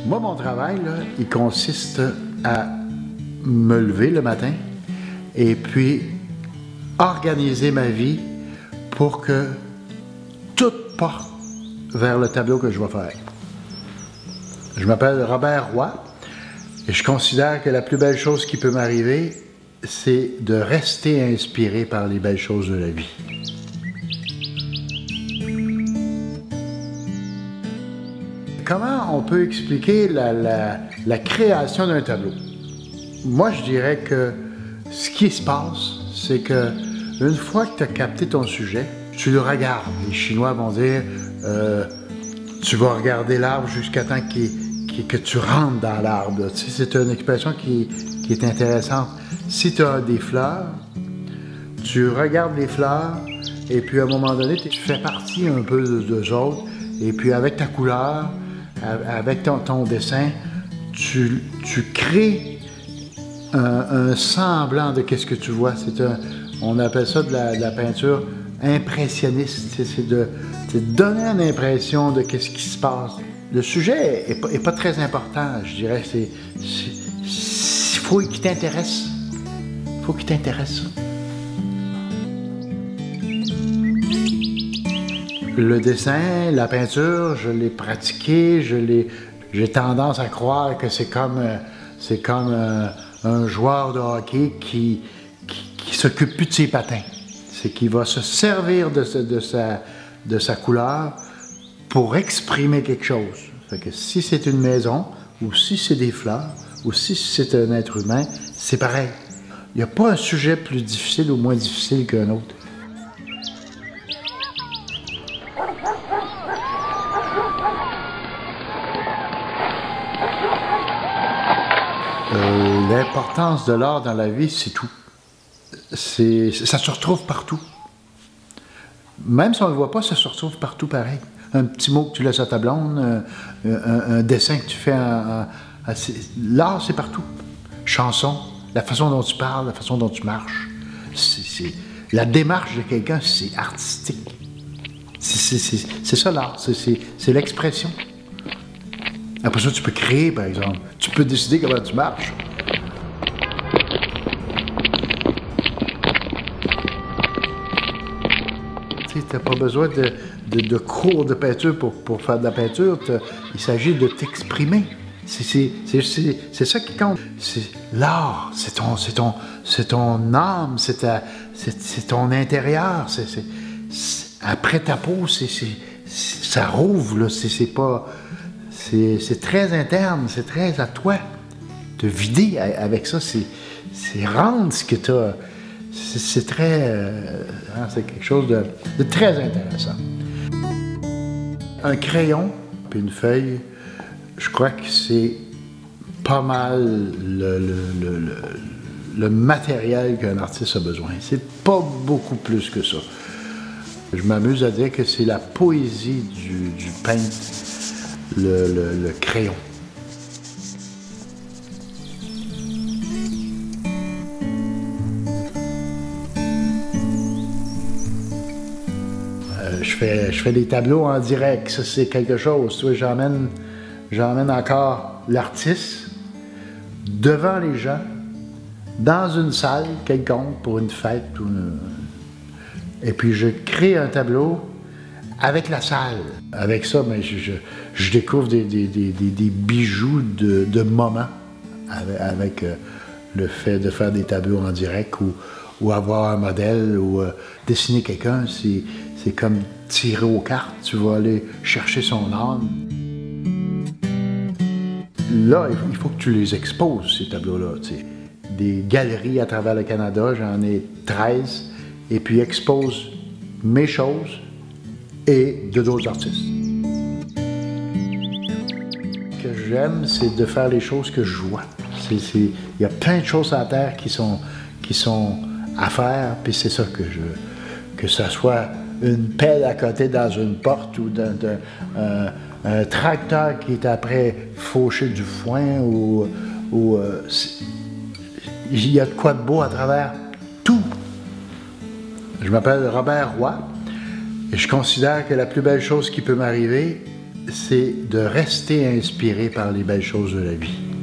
Moi, mon travail, là, il consiste à me lever le matin et puis organiser ma vie pour que tout porte vers le tableau que je vais faire. Je m'appelle Robert Roy et je considère que la plus belle chose qui peut m'arriver, c'est de rester inspiré par les belles choses de la vie. Comment on peut expliquer la création d'un tableau? Moi, je dirais que ce qui se passe, c'est que une fois que tu as capté ton sujet, tu le regardes. Les Chinois vont dire, tu vas regarder l'arbre jusqu'à temps que tu rentres dans l'arbre. Tu sais, c'est une expression qui est intéressante. Si tu as des fleurs, tu regardes les fleurs et puis à un moment donné, tu fais partie un peu d'eux autres. Et puis avec ta couleur, avec ton dessin, tu crées un semblant de qu'est-ce que tu vois. On appelle ça de la peinture impressionniste. C'est de donner une impression de qu'est-ce qui se passe. Le sujet est pas très important, je dirais. Il faut qu'il t'intéresse. Il faut qu'il t'intéresse. Le dessin, la peinture, je l'ai pratiqué, j'ai tendance à croire que c'est comme un joueur de hockey qui s'occupe plus de ses patins. C'est qu'il va se servir de sa couleur pour exprimer quelque chose. Fait que si c'est une maison, ou si c'est des fleurs, ou si c'est un être humain, c'est pareil. Il n'y a pas un sujet plus difficile ou moins difficile qu'un autre. L'importance de l'art dans la vie, c'est tout. Ça se retrouve partout. Même si on ne le voit pas, ça se retrouve partout pareil. Un petit mot que tu laisses à ta blonde, un dessin que tu fais. L'art, c'est partout. Chanson, la façon dont tu parles, la façon dont tu marches. La démarche de quelqu'un, c'est artistique. C'est ça l'art, c'est l'expression. Après ça, tu peux créer, par exemple. Tu peux décider comment tu marches. Tu n'as pas besoin de cours de peinture pour faire de la peinture. Il s'agit de t'exprimer. C'est ça qui compte. L'art, c'est ton âme, c'est ton intérieur. Après ta peau, ça rouvre, là. C'est très interne, c'est très à toi. Te vider avec ça, c'est rendre ce que tu as. C'est quelque chose de très intéressant. Un crayon puis une feuille, je crois que c'est pas mal le matériel qu'un artiste a besoin. C'est pas beaucoup plus que ça. Je m'amuse à dire que c'est la poésie du peintre. Le crayon. Je fais des tableaux en direct, ça c'est quelque chose. Tu vois, j'emmène encore l'artiste devant les gens, dans une salle quelconque pour une fête. Et puis je crée un tableau avec la salle. Avec ça, ben, je découvre des bijoux de moments avec le fait de faire des tableaux en direct ou avoir un modèle ou dessiner quelqu'un. C'est comme tirer aux cartes. Tu vas aller chercher son âme. Là, il faut que tu les exposes, ces tableaux-là. Des galeries à travers le Canada, j'en ai 13, et puis expose mes choses et de d'autres artistes. Ce que j'aime, c'est de faire les choses que je vois. Il y a plein de choses à la terre qui sont à faire, puis c'est ça que ça soit une pelle à côté dans une porte ou un tracteur qui est après faucher du foin ou il y a de quoi de beau à travers tout. Je m'appelle Robert Roy. Et je considère que la plus belle chose qui peut m'arriver, c'est de rester inspiré par les belles choses de la vie.